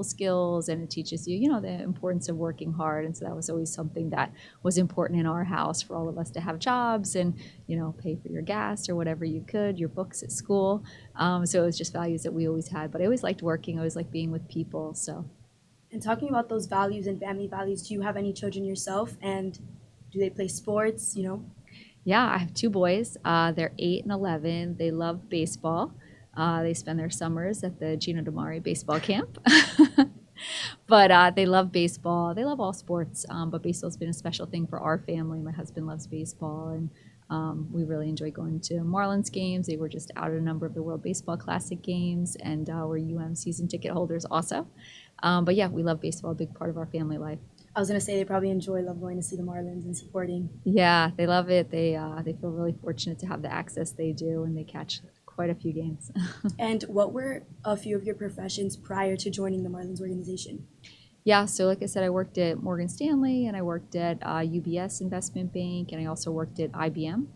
skills, and it teaches you, the importance of working hard. And so that was always something that was important in our house for all of us to have jobs and, pay for your gas or whatever you could, your books at school. So it was just values that we always had. But I always liked working. I always liked being with people. So. And talking about those values and family values, do you have any children yourself? And do they play sports, Yeah, I have two boys. They're 8 and 11. They love baseball. They spend their summers at the Gino DiMare baseball camp. But they love baseball. They love all sports, but baseball's been a special thing for our family. My husband loves baseball, and we really enjoy going to Marlins games. They were just out at a number of the World Baseball Classic games, and we're season ticket holders also. But yeah, we love baseball, a big part of our family life. I was gonna say they probably love going to see the Marlins and supporting. Yeah, they love it. They feel really fortunate to have the access they do, and they catch quite a few games. And what were a few of your professions prior to joining the Marlins organization? Yeah, so like I said, I worked at Morgan Stanley, and I worked at UBS Investment Bank, and I also worked at IBM.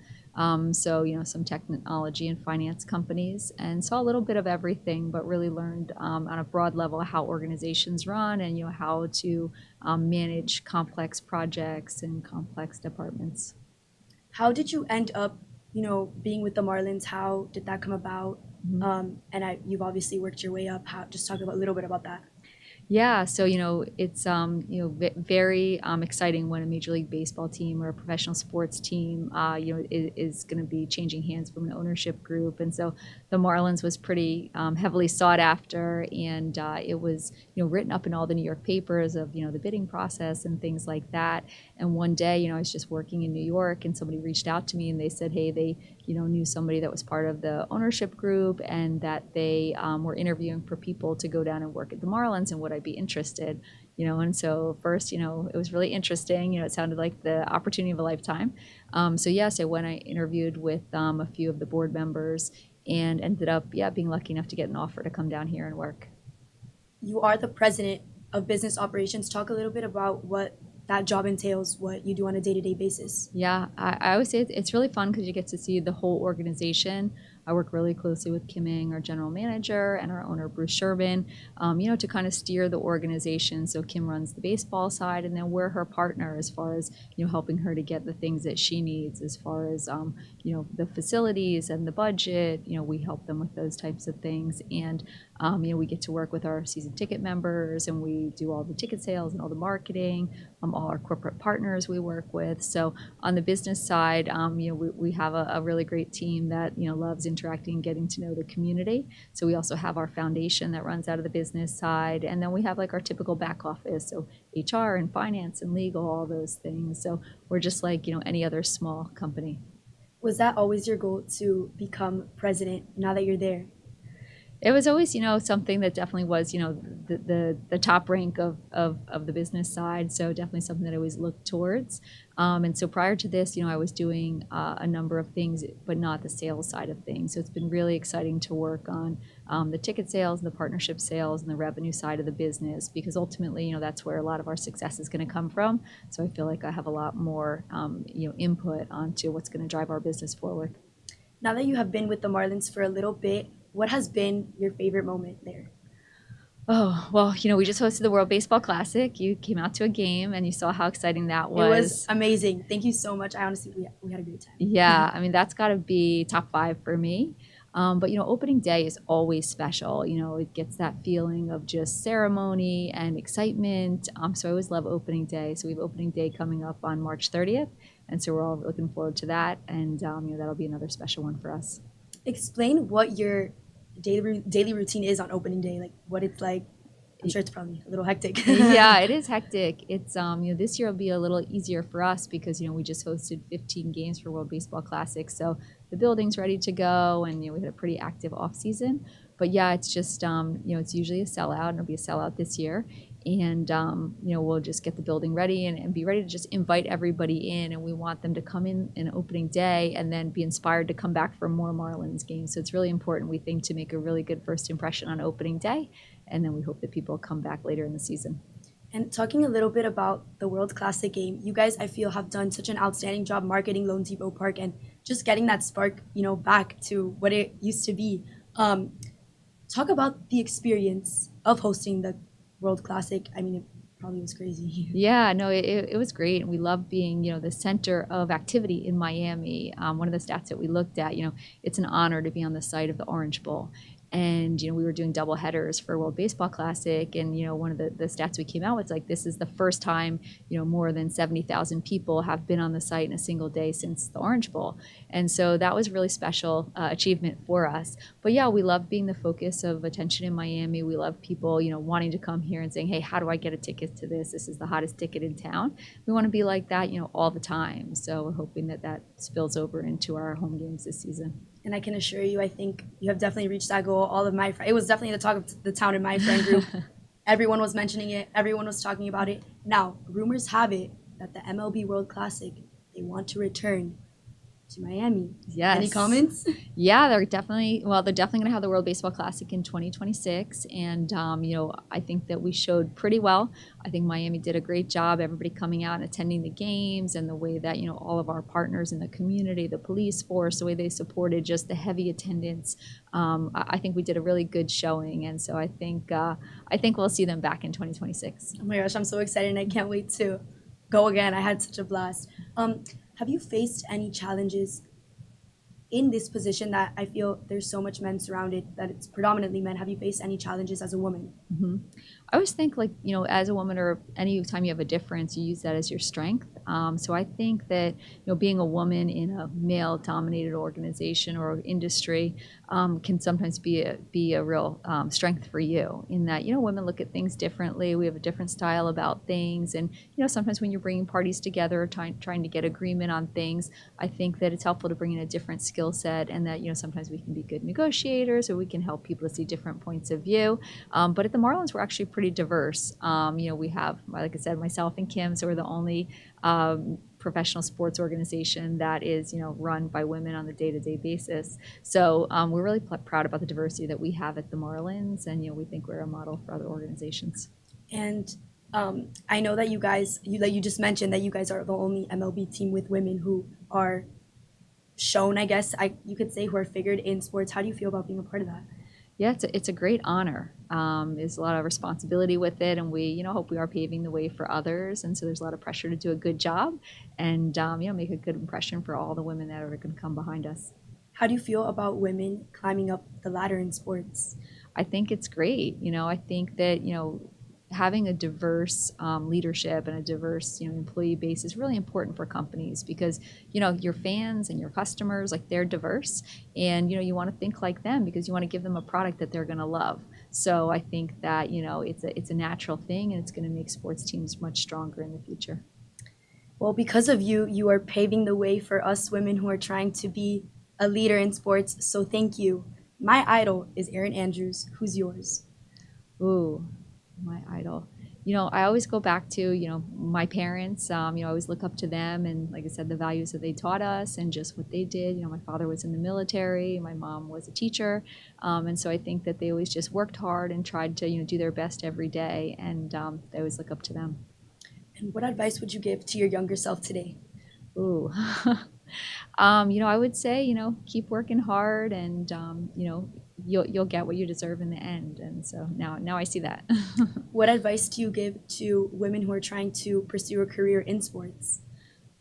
So, some technology and finance companies, and saw a little bit of everything, but really learned on a broad level how organizations run and, how to manage complex projects and complex departments. How did you end up, being with the Marlins? How did that come about? You've obviously worked your way up. Just talk a little bit about that. Yeah, so it's very exciting when a Major League Baseball team or a professional sports team is going to be changing hands from an ownership group, and so the Marlins was pretty heavily sought after, and it was written up in all the New York papers of the bidding process and things like that. And one day, I was just working in New York, and somebody reached out to me and they said, hey, they knew somebody that was part of the ownership group, and that they were interviewing for people to go down and work at the Marlins, and would I be interested? And so first, it was really interesting. It sounded like the opportunity of a lifetime. So yes, I went. I interviewed with a few of the board members, and ended up, being lucky enough to get an offer to come down here and work. You are the president of business operations. Talk a little bit about what that job entails, what you do on a day-to-day basis. Yeah, I always say it's really fun because you get to see the whole organization. I work really closely with Kim Ing, our general manager, and our owner, Bruce Sherbin, to kind of steer the organization. So Kim runs the baseball side, and then we're her partner as far as, helping her to get the things that she needs as far as, the facilities and the budget. We help them with those types of things. And, we get to work with our season ticket members, and we do all the ticket sales and all the marketing, all our corporate partners we work with. So on the business side, we have a really great team that, loves interacting and getting to know the community. So we also have our foundation that runs out of the business side. And then we have like our typical back office, so HR and finance and legal, all those things. So we're just like, any other small company. Was that always your goal to become president now that you're there? It was always, something that definitely was, the top rank of the business side. So definitely something that I always looked towards. And so prior to this, I was doing a number of things, but not the sales side of things. So it's been really exciting to work on the ticket sales and the partnership sales and the revenue side of the business, because ultimately, that's where a lot of our success is going to come from. So I feel like I have a lot more, input onto what's going to drive our business forward. Now that you have been with the Marlins for a little bit, what has been your favorite moment there? Oh, well, we just hosted the World Baseball Classic. You came out to a game and you saw how exciting that was. It was amazing. Thank you so much. I honestly, we had a great time. Yeah, I mean, that's got to be top 5 for me. But, opening day is always special. It gets that feeling of just ceremony and excitement. So I always love opening day. So we have opening day coming up on March 30th. And so we're all looking forward to that. And, that'll be another special one for us. Explain what your daily routine is on opening day, like what it's like. I'm sure it's probably a little hectic. Yeah, it is hectic. It's this year will be a little easier for us because we just hosted 15 games for World Baseball Classic, so the building's ready to go, and we had a pretty active off season. But yeah, it's just it's usually a sellout, and it'll be a sellout this year. And we'll just get the building ready and be ready to just invite everybody in, and we want them to come in opening day and then be inspired to come back for more Marlins games. So it's really important, we think, to make a really good first impression on opening day, and then we hope that people come back later in the season. And talking a little bit about the World Classic game, you guys, I feel, have done such an outstanding job marketing Lone Depot Park and just getting that spark, back to what it used to be. Talk about the experience of hosting the World Classic. I mean, it probably was crazy. Yeah, no, it was great. And we love being, the center of activity in Miami. One of the stats that we looked at, it's an honor to be on the site of the Orange Bowl. And, we were doing double headers for World Baseball Classic. And, one of the stats we came out with, like, this is the first time, more than 70,000 people have been on the site in a single day since the Orange Bowl. And so that was a really special achievement for us. But yeah, we love being the focus of attention in Miami. We love people, wanting to come here and saying, hey, how do I get a ticket to this? This is the hottest ticket in town. We want to be like that, all the time. So we're hoping that that spills over into our home games this season. And I can assure you, I think you have definitely reached that goal. All of it was definitely the talk of the town in my friend group. Everyone was mentioning it. Everyone was talking about it. Now, rumors have it that the MLB World Classic, they want to return to Miami. Yes. Any comments? Yeah, they're definitely going to have the World Baseball Classic in 2026. And, I think that we showed pretty well. I think Miami did a great job, everybody coming out and attending the games, and the way that, all of our partners in the community, the police force, the way they supported just the heavy attendance. I think we did a really good showing. And so I think we'll see them back in 2026. Oh my gosh, I'm so excited and I can't wait to go again. I had such a blast. Have you faced any challenges in this position that I feel there's so much men surrounded, that it's predominantly men? Have you faced any challenges as a woman? Mm-hmm. I always think, like, as a woman, or any time you have a difference, you use that as your strength. So I think that, being a woman in a male-dominated organization or industry can sometimes be a real strength for you, in that, women look at things differently. We have a different style about things. And, sometimes when you're bringing parties together, trying to get agreement on things, I think that it's helpful to bring in a different skill set, and that, sometimes we can be good negotiators, or we can help people to see different points of view. But at the Marlins, we're actually pretty diverse. We have, like I said, myself and Kim, so we're the only professional sports organization that is, run by women on a day-to-day basis. So we're really proud about the diversity that we have at the Marlins, and we think we're a model for other organizations. And I know that you just mentioned that you guys are the only MLB team with women who are shown, I guess you could say, who are figured in sports. How do you feel about being a part of that? Yeah, it's a great honor. There's a lot of responsibility with it, and we, hope we are paving the way for others. And so there's a lot of pressure to do a good job, and make a good impression for all the women that are going to come behind us. How do you feel about women climbing up the ladder in sports? I think it's great. I think that having a diverse leadership and a diverse employee base is really important for companies, because your fans and your customers, like, they're diverse, and you want to think like them, because you want to give them a product that they're going to love. So I think that it's a natural thing, and it's going to make sports teams much stronger in the future. Well, because of you are paving the way for us women who are trying to be a leader in sports, so thank you. My idol is Erin Andrews. Who's yours? Ooh, my idol. I always go back to, my parents. I always look up to them, and, like I said, the values that they taught us and just what they did. My father was in the military, my mom was a teacher, and so I think that they always just worked hard and tried to, do their best every day, and I always look up to them. And what advice would you give to your younger self today? Ooh. I would say, keep working hard, and, you'll get what you deserve in the end. And so now I see that. What advice do you give to women who are trying to pursue a career in sports?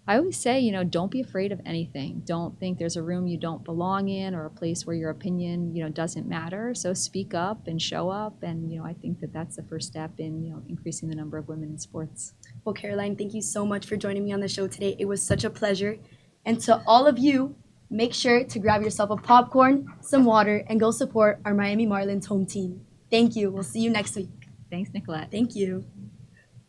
I always say, don't be afraid of anything. Don't think there's a room you don't belong in, or a place where your opinion, doesn't matter. So speak up and show up. And, I think that that's the first step in, increasing the number of women in sports. Well, Caroline, thank you so much for joining me on the show today. It was such a pleasure. And to all of you, make sure to grab yourself a popcorn, some water, and go support our Miami Marlins home team. Thank you. We'll see you next week. Thanks, Nicolette. Thank you.